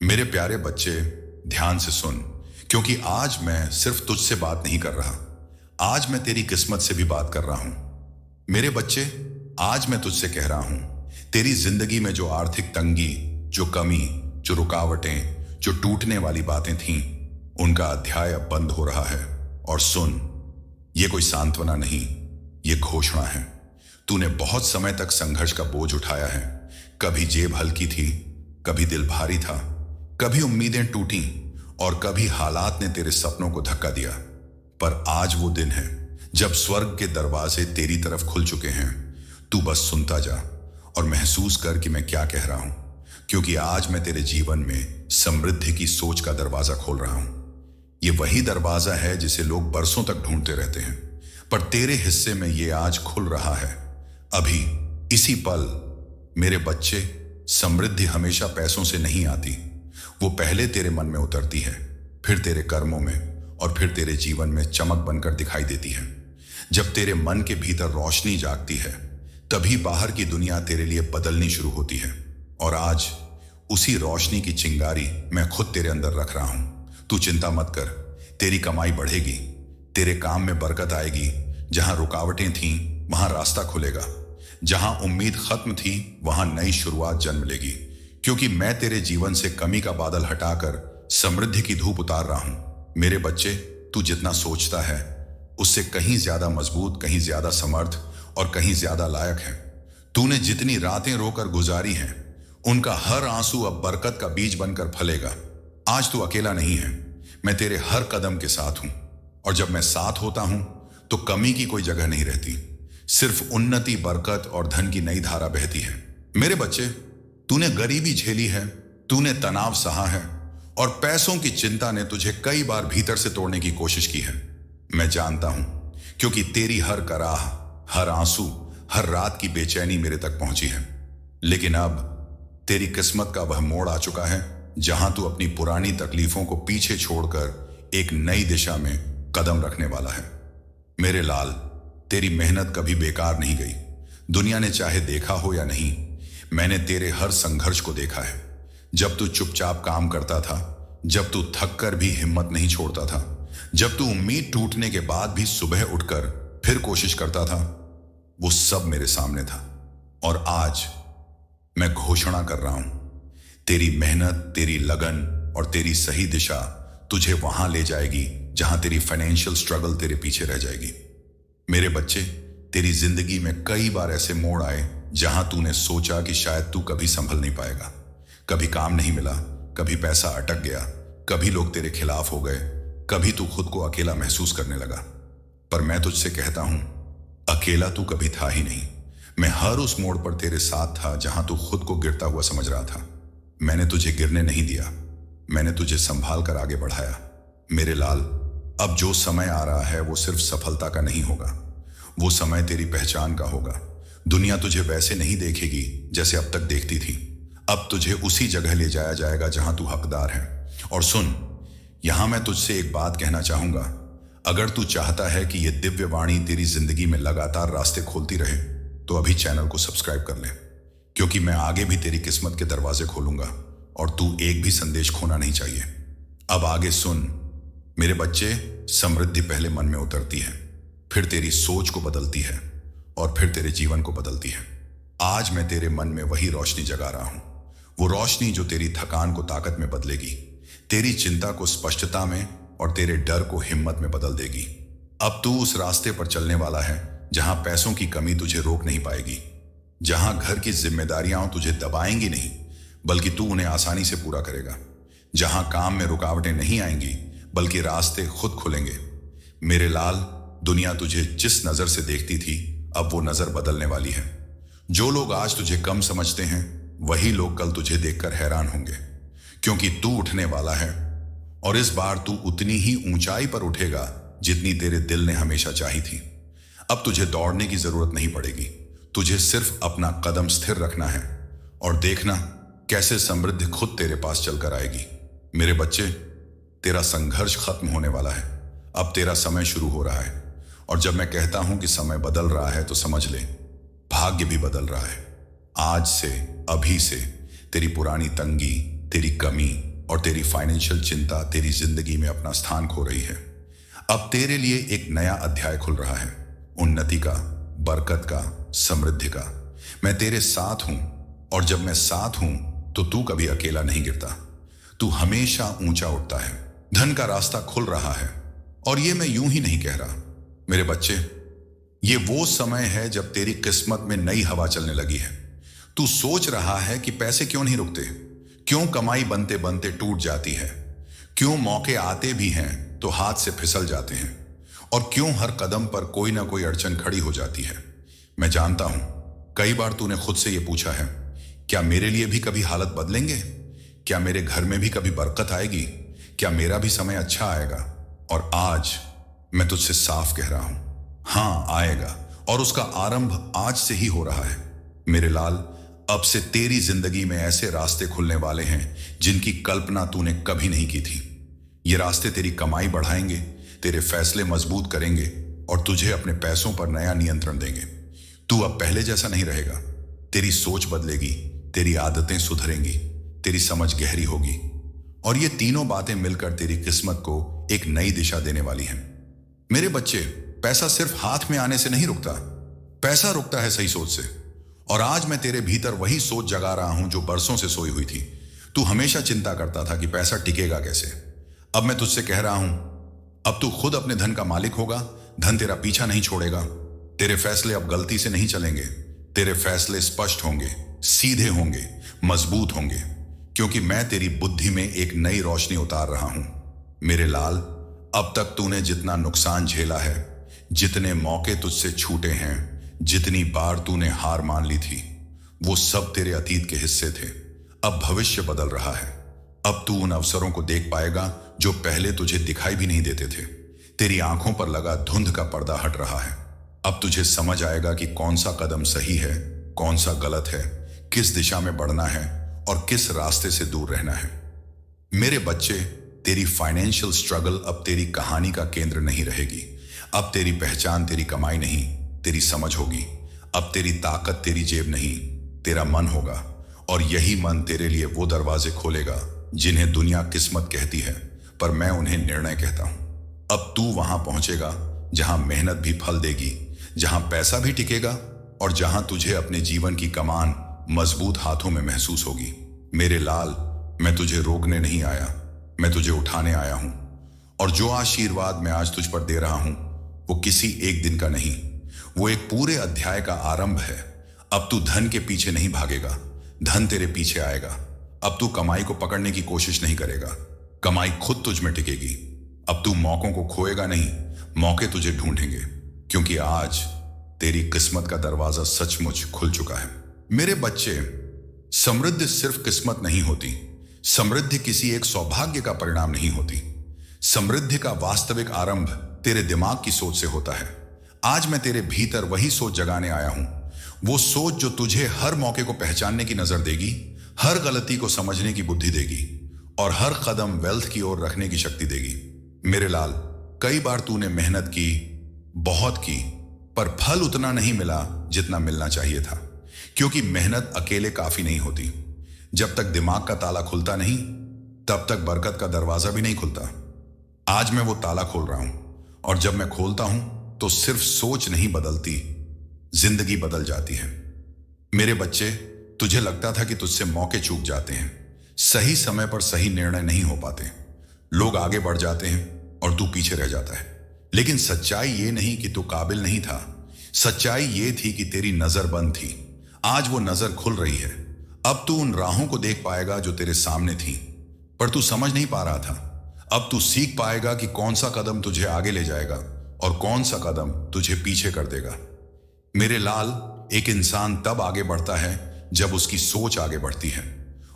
मेरे प्यारे बच्चे, ध्यान से सुन, क्योंकि आज मैं सिर्फ तुझसे बात नहीं कर रहा। आज मैं तेरी किस्मत से भी बात कर रहा हूं। मेरे बच्चे, आज मैं तुझसे कह रहा हूं, तेरी जिंदगी में जो आर्थिक तंगी, जो कमी, जो रुकावटें, जो टूटने वाली बातें थीं, उनका अध्याय अब बंद हो रहा है। और सुन, ये कोई सांत्वना नहीं, ये घोषणा है। तूने बहुत समय तक संघर्ष का बोझ उठाया है। कभी जेब हल्की थी, कभी दिल भारी था, कभी उम्मीदें टूटी और कभी हालात ने तेरे सपनों को धक्का दिया। पर आज वो दिन है जब स्वर्ग के दरवाजे तेरी तरफ खुल चुके हैं। तू बस सुनता जा और महसूस कर कि मैं क्या कह रहा हूं, क्योंकि आज मैं तेरे जीवन में समृद्धि की सोच का दरवाजा खोल रहा हूं। ये वही दरवाजा है जिसे लोग बरसों तक ढूंढते रहते हैं, पर तेरे हिस्से में ये आज खुल रहा है, अभी, इसी पल। मेरे बच्चे, समृद्धि हमेशा पैसों से नहीं आती। वो पहले तेरे मन में उतरती है, फिर तेरे कर्मों में और फिर तेरे जीवन में चमक बनकर दिखाई देती है। जब तेरे मन के भीतर रोशनी जागती है, तभी बाहर की दुनिया तेरे लिए बदलनी शुरू होती है। और आज उसी रोशनी की चिंगारी मैं खुद तेरे अंदर रख रहा हूं। तू चिंता मत कर, तेरी कमाई बढ़ेगी, तेरे काम में बरकत आएगी। जहां रुकावटें थीं, वहां रास्ता खुलेगा। जहां उम्मीद खत्म थी, वहां नई शुरुआत जन्म लेगी। क्योंकि मैं तेरे जीवन से कमी का बादल हटाकर समृद्धि की धूप उतार रहा हूं। मेरे बच्चे, तू जितना सोचता है उससे कहीं ज्यादा मजबूत, कहीं ज्यादा समर्थ और कहीं ज्यादा लायक है। तूने जितनी रातें रोकर गुजारी हैं, उनका हर आंसू अब बरकत का बीज बनकर फलेगा। आज तू अकेला नहीं है, मैं तेरे हर कदम के साथ हूं। और जब मैं साथ होता हूं तो कमी की कोई जगह नहीं रहती, सिर्फ उन्नति, बरकत और धन की नई धारा बहती है। मेरे बच्चे, तूने गरीबी झेली है, तूने तनाव सहा है और पैसों की चिंता ने तुझे कई बार भीतर से तोड़ने की कोशिश की है। मैं जानता हूं, क्योंकि तेरी हर कराह, हर आंसू, हर रात की बेचैनी मेरे तक पहुंची है। लेकिन अब तेरी किस्मत का वह मोड़ आ चुका है जहां तू अपनी पुरानी तकलीफों को पीछे छोड़कर एक नई दिशा में कदम रखने वाला है। मेरे लाल, तेरी मेहनत कभी बेकार नहीं गई। दुनिया ने चाहे देखा हो या नहीं, मैंने तेरे हर संघर्ष को देखा है। जब तू चुपचाप काम करता था, जब तू थक कर भी हिम्मत नहीं छोड़ता था, जब तू उम्मीद टूटने के बाद भी सुबह उठकर फिर कोशिश करता था, वो सब मेरे सामने था। और आज मैं घोषणा कर रहा हूं, तेरी मेहनत, तेरी लगन और तेरी सही दिशा तुझे वहां ले जाएगी जहां तेरी फाइनेंशियल स्ट्रगल तेरे पीछे रह जाएगी। मेरे बच्चे, तेरी जिंदगी में कई बार ऐसे मोड़ आए जहां तूने सोचा कि शायद तू कभी संभल नहीं पाएगा। कभी काम नहीं मिला, कभी पैसा अटक गया, कभी लोग तेरे खिलाफ हो गए, कभी तू खुद को अकेला महसूस करने लगा। पर मैं तुझसे कहता हूं, अकेला तू कभी था ही नहीं। मैं हर उस मोड़ पर तेरे साथ था जहां तू खुद को गिरता हुआ समझ रहा था। मैंने तुझे गिरने नहीं दिया, मैंने तुझे संभाल कर आगे बढ़ाया। मेरे लाल, अब जो समय आ रहा है वो सिर्फ सफलता का नहीं होगा, वो समय तेरी पहचान का होगा। दुनिया तुझे वैसे नहीं देखेगी जैसे अब तक देखती थी। अब तुझे उसी जगह ले जाया जाएगा जहां तू हकदार है। और सुन, यहां मैं तुझसे एक बात कहना चाहूंगा। अगर तू चाहता है कि यह दिव्य वाणी तेरी जिंदगी में लगातार रास्ते खोलती रहे, तो अभी चैनल को सब्सक्राइब कर ले, क्योंकि मैं आगे भी तेरी किस्मत के दरवाजे खोलूंगा और तू एक भी संदेश खोना नहीं चाहिए। अब आगे सुन मेरे बच्चे, समृद्धि पहले मन में उतरती है, फिर तेरी सोच को बदलती है और फिर तेरे जीवन को बदलती है। आज मैं तेरे मन में वही रोशनी जगा रहा हूं, वो रोशनी जो तेरी थकान को ताकत में बदलेगी, तेरी चिंता को स्पष्टता में और तेरे डर को हिम्मत में बदल देगी। अब तू उस रास्ते पर चलने वाला है जहां पैसों की कमी तुझे रोक नहीं पाएगी, जहां घर की जिम्मेदारियां तुझे दबाएंगी नहीं, बल्कि तू उन्हें आसानी से पूरा करेगा, जहां काम में रुकावटें नहीं आएंगी बल्कि रास्ते खुद खुलेंगे। मेरे लाल, दुनिया तुझे जिस नजर से देखती थी, अब वो नजर बदलने वाली है। जो लोग आज तुझे कम समझते हैं, वही लोग कल तुझे देखकर हैरान होंगे, क्योंकि तू उठने वाला है। और इस बार तू उतनी ही ऊंचाई पर उठेगा जितनी तेरे दिल ने हमेशा चाही थी। अब तुझे दौड़ने की जरूरत नहीं पड़ेगी, तुझे सिर्फ अपना कदम स्थिर रखना है और देखना कैसे समृद्धि खुद तेरे पास चलकर आएगी। मेरे बच्चे, तेरा संघर्ष खत्म होने वाला है, अब तेरा समय शुरू हो रहा है। और जब मैं कहता हूं कि समय बदल रहा है, तो समझ ले, भाग्य भी बदल रहा है। आज से, अभी से तेरी पुरानी तंगी, तेरी कमी, और तेरी फाइनेंशियल चिंता तेरी जिंदगी में अपना स्थान खो रही है। अब तेरे लिए एक नया अध्याय खुल रहा है, उन्नति का, बरकत का, समृद्धि का। मैं तेरे साथ हूं, और जब मैं साथ हूं तो तू कभी अकेला नहीं गिरता, तू हमेशा ऊंचा उठता है। धन का रास्ता खुल रहा है, और ये मैं यूं ही नहीं कह रहा। मेरे बच्चे, ये वो समय है जब तेरी किस्मत में नई हवा चलने लगी है। तू सोच रहा है कि पैसे क्यों नहीं रुकते, क्यों कमाई बनते बनते टूट जाती है, क्यों मौके आते भी हैं तो हाथ से फिसल जाते हैं, और क्यों हर कदम पर कोई ना कोई अड़चन खड़ी हो जाती है। मैं जानता हूं, कई बार तूने खुद से यह पूछा है, क्या मेरे लिए भी कभी हालत बदलेंगे? क्या मेरे घर में भी कभी बरकत आएगी? क्या मेरा भी समय अच्छा आएगा? और आज मैं तुझसे साफ कह रहा हूं, हाँ आएगा, और उसका आरंभ आज से ही हो रहा है। मेरे लाल, अब से तेरी जिंदगी में ऐसे रास्ते खुलने वाले हैं जिनकी कल्पना तूने कभी नहीं की थी। ये रास्ते तेरी कमाई बढ़ाएंगे, तेरे फैसले मजबूत करेंगे, और तुझे अपने पैसों पर नया नियंत्रण देंगे। तू अब पहले जैसा नहीं रहेगा। तेरी सोच बदलेगी, तेरी आदतें सुधरेंगी, तेरी समझ गहरी होगी, और ये तीनों बातें मिलकर तेरी किस्मत को एक नई दिशा देने वाली हैं। मेरे बच्चे, पैसा सिर्फ हाथ में आने से नहीं रुकता, पैसा रुकता है सही सोच से। और आज मैं तेरे भीतर वही सोच जगा रहा हूं जो बरसों से सोई हुई थी। तू हमेशा चिंता करता था कि पैसा टिकेगा कैसे। अब मैं तुझसे कह रहा हूं, अब तू खुद अपने धन का मालिक होगा। धन तेरा पीछा नहीं छोड़ेगा। तेरे फैसले अब गलती से नहीं चलेंगे। तेरे फैसले स्पष्ट होंगे, सीधे होंगे, मजबूत होंगे, क्योंकि मैं तेरी बुद्धि में एक नई रोशनी उतार रहा हूं। मेरे लाल, अब तक तूने जितना नुकसान झेला है, जितने मौके तुझसे छूटे हैं, जितनी बार तूने हार मान ली थी, वो सब तेरे अतीत के हिस्से थे। अब भविष्य बदल रहा है। अब तू उन अवसरों को देख पाएगा जो पहले तुझे दिखाई भी नहीं देते थे। तेरी आंखों पर लगा धुंध का पर्दा हट रहा है। अब तुझे समझ आएगा कि कौन सा कदम सही है, कौन सा गलत है, किस दिशा में बढ़ना है और किस रास्ते से दूर रहना है। मेरे बच्चे, तेरी फाइनेंशियल स्ट्रगल अब तेरी कहानी का केंद्र नहीं रहेगी। अब तेरी पहचान तेरी कमाई नहीं, तेरी समझ होगी। अब तेरी ताकत तेरी जेब नहीं, तेरा मन होगा, और यही मन तेरे लिए वो दरवाजे खोलेगा जिन्हें दुनिया किस्मत कहती है, पर मैं उन्हें निर्णय कहता हूं। अब तू वहां पहुंचेगा जहां मेहनत भी फल देगी, जहां पैसा भी टिकेगा, और जहां तुझे अपने जीवन की कमान मजबूत हाथों में महसूस होगी। मेरे लाल, मैं तुझे रोकने नहीं आया, मैं तुझे उठाने आया हूं। और जो आशीर्वाद मैं आज तुझ पर दे रहा हूं, वो किसी एक दिन का नहीं, वो एक पूरे अध्याय का आरंभ है। अब तू धन के पीछे नहीं भागेगा, धन तेरे पीछे आएगा। अब तू कमाई को पकड़ने की कोशिश नहीं करेगा, कमाई खुद तुझ में टिकेगी। अब तू मौकों को खोएगा नहीं, मौके तुझे ढूंढेंगे, क्योंकि आज तेरी किस्मत का दरवाजा सचमुच खुल चुका है। मेरे बच्चे, समृद्धि सिर्फ किस्मत नहीं होती, समृद्धि किसी एक सौभाग्य का परिणाम नहीं होती। समृद्धि का वास्तविक आरंभ तेरे दिमाग की सोच से होता है। आज मैं तेरे भीतर वही सोच जगाने आया हूं, वो सोच जो तुझे हर मौके को पहचानने की नजर देगी, हर गलती को समझने की बुद्धि देगी, और हर कदम वेल्थ की ओर रखने की शक्ति देगी। मेरे लाल, कई बार तूने मेहनत की, बहुत की, पर फल उतना नहीं मिला जितना मिलना चाहिए था, क्योंकि मेहनत अकेले काफी नहीं होती। जब तक दिमाग का ताला खुलता नहीं, तब तक बरकत का दरवाजा भी नहीं खुलता। आज मैं वो ताला खोल रहा हूं, और जब मैं खोलता हूं तो सिर्फ सोच नहीं बदलती, जिंदगी बदल जाती है। मेरे बच्चे, तुझे लगता था कि तुझसे मौके चूक जाते हैं, सही समय पर सही निर्णय नहीं हो पाते, लोग आगे बढ़ जाते हैं और तू पीछे रह जाता है। लेकिन सच्चाई ये नहीं कि तू काबिल नहीं था, सच्चाई ये थी कि तेरी नजर बंद थी। आज वो नजर खुल रही है। अब तू उन राहों को देख पाएगा जो तेरे सामने थी, पर तू समझ नहीं पा रहा था। अब तू सीख पाएगा कि कौन सा कदम तुझे आगे ले जाएगा और कौन सा कदम तुझे पीछे कर देगा। मेरे लाल, एक इंसान तब आगे बढ़ता है जब उसकी सोच आगे बढ़ती है,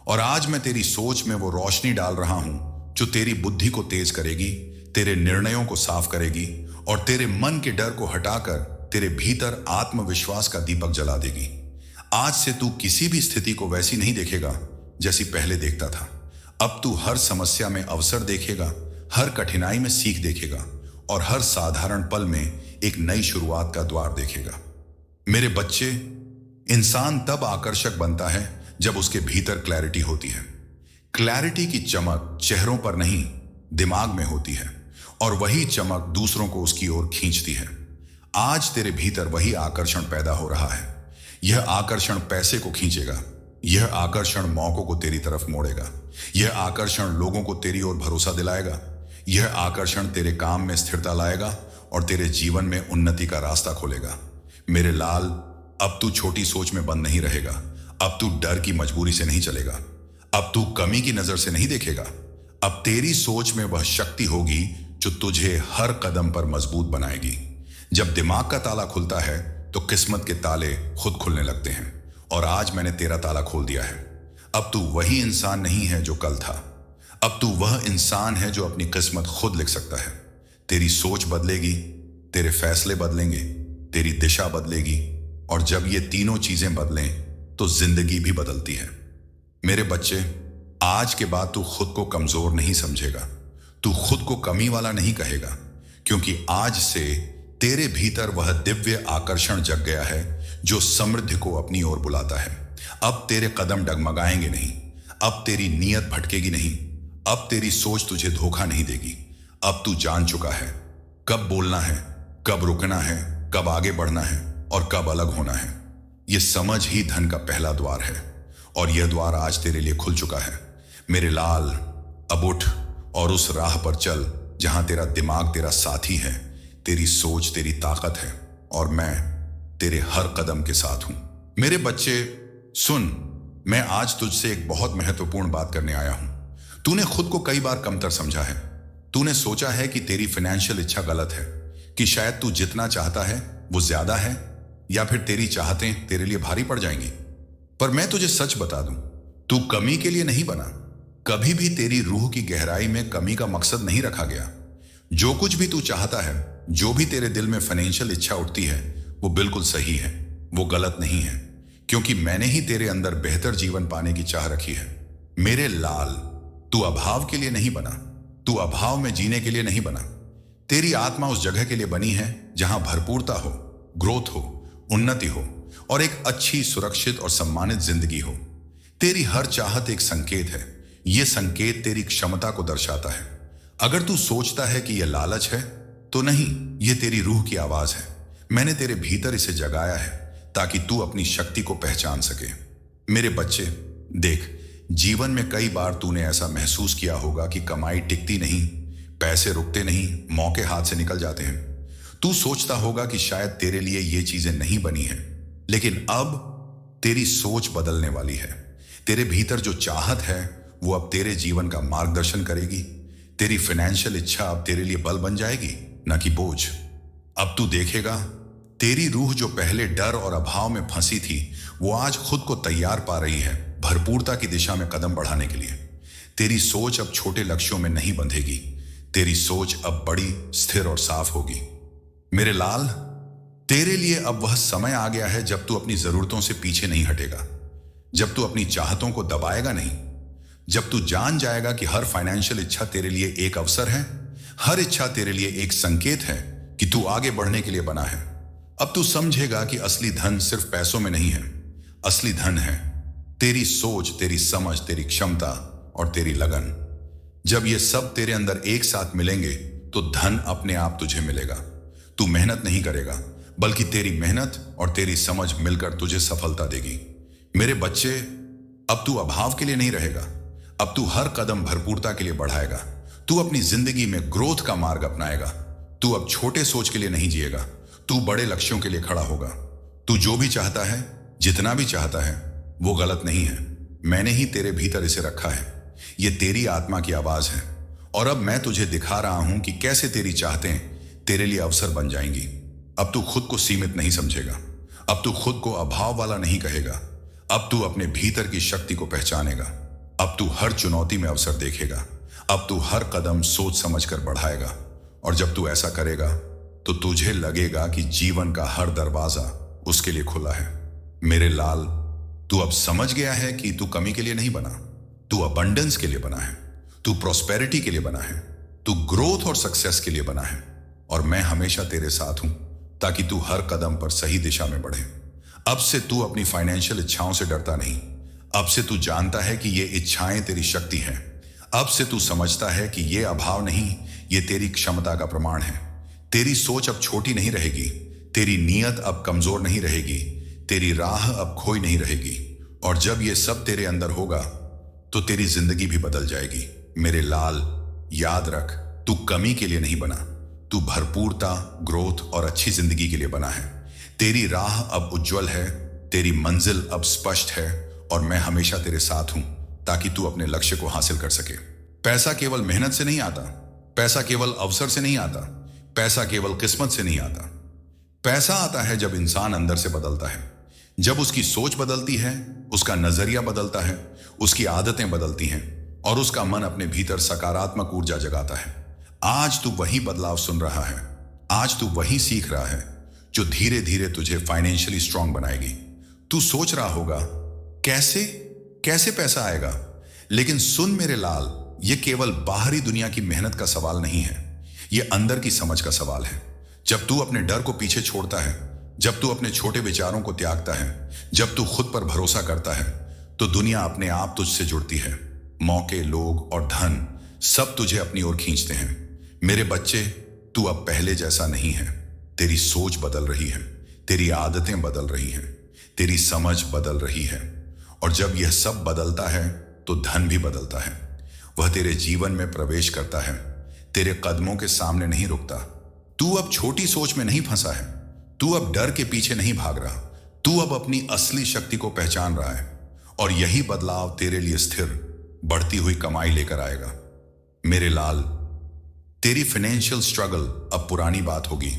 और आज मैं तेरी सोच में वो रोशनी डाल रहा हूं जो तेरी बुद्धि को तेज करेगी, तेरे निर्णयों को साफ करेगी, और तेरे मन के डर को हटाकर तेरे भीतर आत्मविश्वास का दीपक जला देगी। आज से तू किसी भी स्थिति को वैसी नहीं देखेगा जैसी पहले देखता था। अब तू हर समस्या में अवसर देखेगा, हर कठिनाई में सीख देखेगा, और हर साधारण पल में एक नई शुरुआत का द्वार देखेगा। मेरे बच्चे, इंसान तब आकर्षक बनता है जब उसके भीतर क्लैरिटी होती है। क्लैरिटी की चमक चेहरों पर नहीं, दिमाग में होती है, और वही चमक दूसरों को उसकी ओर खींचती है। आज तेरे भीतर वही आकर्षण पैदा हो रहा है। यह आकर्षण पैसे को खींचेगा, यह आकर्षण मौकों को तेरी तरफ मोड़ेगा, यह आकर्षण लोगों को तेरी ओर भरोसा दिलाएगा, यह आकर्षण तेरे काम में स्थिरता लाएगा और तेरे जीवन में उन्नति का रास्ता खोलेगा। मेरे लाल, अब तू छोटी सोच में बंद नहीं रहेगा। अब तू डर की मजबूरी से नहीं चलेगा। अब तू कमी की नजर से नहीं देखेगा। अब तेरी सोच में वह शक्ति होगी जो तुझे हर कदम पर मजबूत बनाएगी। जब दिमाग का ताला खुलता है तो किस्मत के ताले खुद खुलने लगते हैं, और आज मैंने तेरा ताला खोल दिया है। अब तू वही इंसान नहीं है जो कल था। अब तू वह इंसान है जो अपनी किस्मत खुद लिख सकता है। तेरी सोच बदलेगी, तेरे फैसले बदलेंगे, तेरी दिशा बदलेगी, और जब ये तीनों चीजें बदलें तो जिंदगी भी बदलती है। मेरे बच्चे, आज के बाद तू खुद को कमजोर नहीं समझेगा, तू खुद को कमी वाला नहीं कहेगा, क्योंकि आज से तेरे भीतर वह दिव्य आकर्षण जग गया है जो समृद्धि को अपनी ओर बुलाता है। अब तेरे कदम डगमगाएंगे नहीं, अब तेरी नीयत भटकेगी नहीं, अब तेरी सोच तुझे धोखा नहीं देगी। अब तू जान चुका है कब बोलना है, कब रुकना है, कब आगे बढ़ना है और कब अलग होना है। यह समझ ही धन का पहला द्वार है, और यह द्वार आज तेरे लिए खुल चुका है। मेरे लाल, अब उठ और उस राह पर चल जहां तेरा दिमाग तेरा साथी है, तेरी सोच तेरी ताकत है, और मैं तेरे हर कदम के साथ हूं। मेरे बच्चे सुन, मैं आज तुझसे एक बहुत महत्वपूर्ण बात करने आया हूं। तूने खुद को कई बार कमतर समझा है। तूने सोचा है कि तेरी फाइनेंशियल इच्छा गलत है, कि शायद तू जितना चाहता है वो ज्यादा है, या फिर तेरी चाहतें तेरे लिए भारी पड़ जाएंगी। पर मैं तुझे सच बता दूं, तू कमी के लिए नहीं बना। कभी भी तेरी रूह की गहराई में कमी का मकसद नहीं रखा गया। जो कुछ भी तू चाहता है, जो भी तेरे दिल में फाइनेंशियल इच्छा उठती है, वो बिल्कुल सही है, वो गलत नहीं है, क्योंकि मैंने ही तेरे अंदर बेहतर जीवन पाने की चाह रखी है। मेरे लाल, तू अभाव के लिए नहीं बना, तू अभाव में जीने के लिए नहीं बना। तेरी आत्मा उस जगह के लिए बनी है जहां भरपूरता हो, ग्रोथ हो, उन्नति हो, और एक अच्छी, सुरक्षित और सम्मानित जिंदगी हो। तेरी हर चाहत एक संकेत है। यह संकेत तेरी क्षमता को दर्शाता है। अगर तू सोचता है कि यह लालच है, तो नहीं, यह तेरी रूह की आवाज है। मैंने तेरे भीतर इसे जगाया है ताकि तू अपनी शक्ति को पहचान सके। मेरे बच्चे देख, जीवन में कई बार तूने ऐसा महसूस किया होगा कि कमाई टिकती नहीं, पैसे रुकते नहीं, मौके हाथ से निकल जाते हैं। तू सोचता होगा कि शायद तेरे लिए ये चीजें नहीं बनी हैं, लेकिन अब तेरी सोच बदलने वाली है। तेरे भीतर जो चाहत है वो अब तेरे जीवन का मार्गदर्शन करेगी। तेरी फाइनेंशियल इच्छा अब तेरे लिए बल बन जाएगी, न कि बोझ। अब तू देखेगा, तेरी रूह जो पहले डर और अभाव में फंसी थी, वो आज खुद को तैयार पा रही है भरपूरता की दिशा में कदम बढ़ाने के लिए। तेरी सोच अब छोटे लक्ष्यों में नहीं बंधेगी, तेरी सोच अब बड़ी, स्थिर और साफ होगी। मेरे लाल, तेरे लिए अब वह समय आ गया है जब तू अपनी जरूरतों से पीछे नहीं हटेगा, जब तू अपनी चाहतों को दबाएगा नहीं, जब तू जान जाएगा कि हर फाइनेंशियल इच्छा तेरे लिए एक अवसर है, हर इच्छा तेरे लिए एक संकेत है कि तू आगे बढ़ने के लिए बना है। अब तू समझेगा कि असली धन सिर्फ पैसों में नहीं है, असली धन है तेरी सोच, तेरी समझ, तेरी क्षमता और तेरी लगन। जब ये सब तेरे अंदर एक साथ मिलेंगे तो धन अपने आप तुझे मिलेगा। तू मेहनत नहीं करेगा, बल्कि तेरी मेहनत और तेरी समझ मिलकर तुझे सफलता देगी। मेरे बच्चे, अब तू अभाव के लिए नहीं रहेगा, अब तू हर कदम भरपूरता के लिए बढ़ाएगा। तू अपनी जिंदगी में ग्रोथ का मार्ग अपनाएगा। तू अब छोटे सोच के लिए नहीं जिएगा, तू बड़े लक्ष्यों के लिए खड़ा होगा। तू जो भी चाहता है, जितना भी चाहता है, वो गलत नहीं है। मैंने ही तेरे भीतर इसे रखा है। ये तेरी आत्मा की आवाज है, और अब मैं तुझे दिखा रहा हूं कि कैसे तेरी चाहतें तेरे लिए अवसर बन जाएंगी। अब तू खुद को सीमित नहीं समझेगा, अब तू खुद को अभाव वाला नहीं कहेगा, अब तू अपने भीतर की शक्ति को पहचानेगा। अब तू हर चुनौती में अवसर देखेगा, अब तू हर कदम सोच समझकर बढ़ाएगा, और जब तू ऐसा करेगा तो तुझे लगेगा कि जीवन का हर दरवाजा उसके लिए खुला है। मेरे लाल, तू अब समझ गया है कि तू कमी के लिए नहीं बना, तू अबंडेंस के लिए बना है, तू प्रॉस्पेरिटी के लिए बना है, तू ग्रोथ और सक्सेस के लिए बना है, और मैं हमेशा तेरे साथ हूं ताकि तू हर कदम पर सही दिशा में बढ़े। अब से तू अपनी फाइनेंशियल इच्छाओं से डरता नहीं, अब से तू जानता है कि ये इच्छाएं तेरी शक्ति हैं। अब से तू समझता है कि ये अभाव नहीं, ये तेरी क्षमता का प्रमाण है। तेरी सोच अब छोटी नहीं रहेगी, तेरी नीयत अब कमजोर नहीं रहेगी, तेरी राह अब खोई नहीं रहेगी। और जब ये सब तेरे अंदर होगा तो तेरी जिंदगी भी बदल जाएगी। मेरे लाल, याद रख, तू कमी के लिए नहीं बना, तू भरपूरता, ग्रोथ और अच्छी जिंदगी के लिए बना है। तेरी राह अब उज्जवल है, तेरी मंजिल अब स्पष्ट है, और मैं हमेशा तेरे साथ हूं ताकि तू अपने लक्ष्य को हासिल कर सके। पैसा केवल मेहनत से नहीं आता, पैसा केवल अवसर से नहीं आता, पैसा केवल किस्मत से नहीं आता। पैसा आता है जब इंसान अंदर से बदलता है, जब उसकी सोच बदलती है, उसका नजरिया बदलता है, उसकी आदतें बदलती हैं और उसका मन अपने भीतर सकारात्मक ऊर्जा जगाता है। आज तू वही बदलाव सुन रहा है, आज तू वही सीख रहा है जो धीरे धीरे तुझे फाइनेंशियली स्ट्रांग बनाएगी। तू सोच रहा होगा कैसे कैसे पैसा आएगा, लेकिन सुन मेरे लाल, ये केवल बाहरी दुनिया की मेहनत का सवाल नहीं है, ये अंदर की समझ का सवाल है। जब तू अपने डर को पीछे छोड़ता है, जब तू अपने छोटे विचारों को त्यागता है, जब तू खुद पर भरोसा करता है, तो दुनिया अपने आप तुझसे जुड़ती है। मौके, लोग और धन सब तुझे अपनी ओर खींचते हैं। मेरे बच्चे, तू अब पहले जैसा नहीं है। तेरी सोच बदल रही है, तेरी आदतें बदल रही हैं, तेरी समझ बदल रही है। और जब यह सब बदलता है तो धन भी बदलता है। वह तेरे जीवन में प्रवेश करता है, तेरे कदमों के सामने नहीं रुकता। तू अब छोटी सोच में नहीं फंसा है, तू अब डर के पीछे नहीं भाग रहा, तू अब अपनी असली शक्ति को पहचान रहा है। और यही बदलाव तेरे लिए स्थिर, बढ़ती हुई कमाई लेकर आएगा। मेरे लाल, तेरी फाइनेंशियल स्ट्रगल अब पुरानी बात होगी।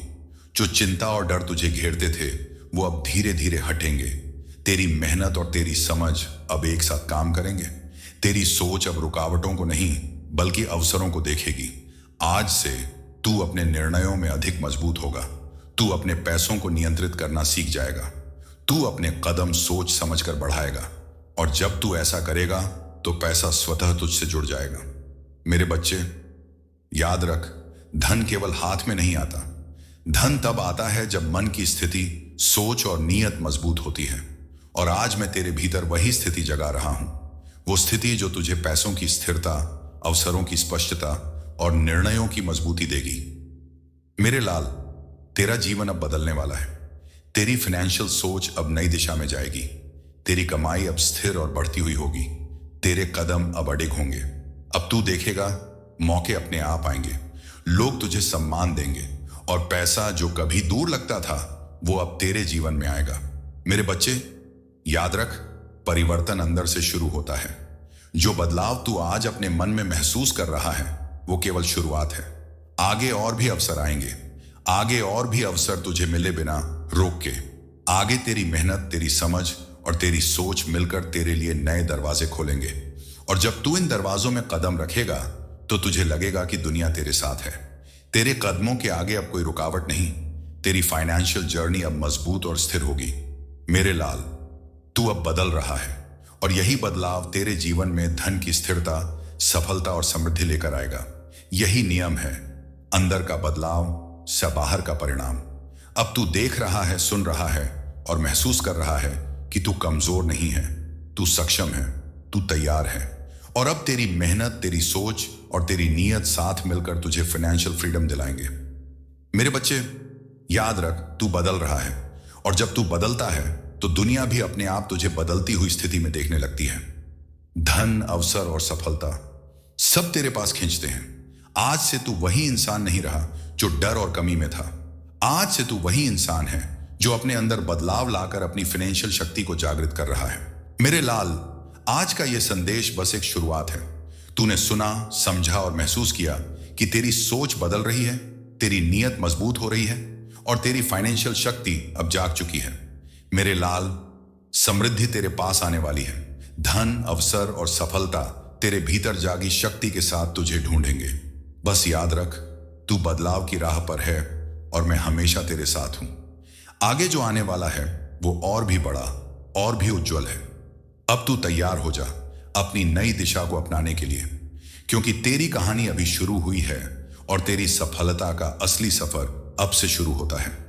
जो चिंता और डर तुझे घेरते थे वो अब धीरे धीरे हटेंगे। तेरी मेहनत और तेरी समझ अब एक साथ काम करेंगे। तेरी सोच अब रुकावटों को नहीं बल्कि अवसरों को देखेगी। आज से तू अपने निर्णयों में अधिक मजबूत होगा। तू अपने पैसों को नियंत्रित करना सीख जाएगा। तू अपने कदम सोच समझकर बढ़ाएगा, और जब तू ऐसा करेगा तो पैसा स्वतः तुझसे जुड़ जाएगा। मेरे बच्चे, याद रख, धन केवल हाथ में नहीं आता। धन तब आता है जब मन की स्थिति, सोच और नीयत मजबूत होती है। और आज मैं तेरे भीतर वही स्थिति जगा रहा हूं, वो स्थिति जो तुझे पैसों की स्थिरता, अवसरों की स्पष्टता और निर्णयों की मजबूती देगी। मेरे लाल, तेरा जीवन अब बदलने वाला है। तेरी फाइनेंशियल सोच अब नई दिशा में जाएगी। तेरी कमाई अब स्थिर और बढ़ती हुई होगी। तेरे कदम अब अडिग होंगे। अब तू देखेगा मौके अपने आप आएंगे, लोग तुझे सम्मान देंगे, और पैसा जो कभी दूर लगता था वो अब तेरे जीवन में आएगा। मेरे बच्चे, याद रख, परिवर्तन अंदर से शुरू होता है। जो बदलाव तू आज अपने मन में महसूस कर रहा है वो केवल शुरुआत है। आगे और भी अवसर आएंगे, आगे और भी अवसर तुझे मिले बिना रोक के। आगे तेरी मेहनत, तेरी समझ और तेरी सोच मिलकर तेरे लिए नए दरवाजे खोलेंगे। और जब तू इन दरवाजों में कदम रखेगा तो तुझे लगेगा कि दुनिया तेरे साथ है। तेरे कदमों के आगे अब कोई रुकावट नहीं। तेरी फाइनेंशियल जर्नी अब मजबूत और स्थिर होगी। मेरे लाल, तू अब बदल रहा है, और यही बदलाव तेरे जीवन में धन की स्थिरता, सफलता और समृद्धि लेकर आएगा। यही नियम है, अंदर का बदलाव से बाहर का परिणाम। अब तू देख रहा है, सुन रहा है और महसूस कर रहा है कि तू कमजोर नहीं है, तू सक्षम है, तू तैयार है। और अब तेरी मेहनत, तेरी सोच और तेरी नीयत साथ मिलकर तुझे फाइनेंशियल फ्रीडम दिलाएंगे। मेरे बच्चे, याद रख, तू बदल रहा है, और जब तू बदलता है तो दुनिया भी अपने आप तुझे बदलती हुई स्थिति में देखने लगती है। धन, अवसर और सफलता सब तेरे पास खींचते हैं। आज से तू वही इंसान नहीं रहा जो डर और कमी में था। आज से तू वही इंसान है जो अपने अंदर बदलाव लाकर अपनी फाइनेंशियल शक्ति को जागृत कर रहा है। मेरे लाल, आज का यह संदेश बस एक शुरुआत है। तूने सुना, समझा और महसूस किया कि तेरी सोच बदल रही है, तेरी नीयत मजबूत हो रही है और तेरी फाइनेंशियल शक्ति अब जाग चुकी है। मेरे लाल, समृद्धि तेरे पास आने वाली है। धन, अवसर और सफलता तेरे भीतर जागी शक्ति के साथ तुझे ढूंढेंगे। बस याद रख, तू बदलाव की राह पर है और मैं हमेशा तेरे साथ हूं। आगे जो आने वाला है वो और भी बड़ा और भी उज्जवल है। अब तू तैयार हो जा अपनी नई दिशा को अपनाने के लिए, क्योंकि तेरी कहानी अभी शुरू हुई है और तेरी सफलता का असली सफर अब से शुरू होता है।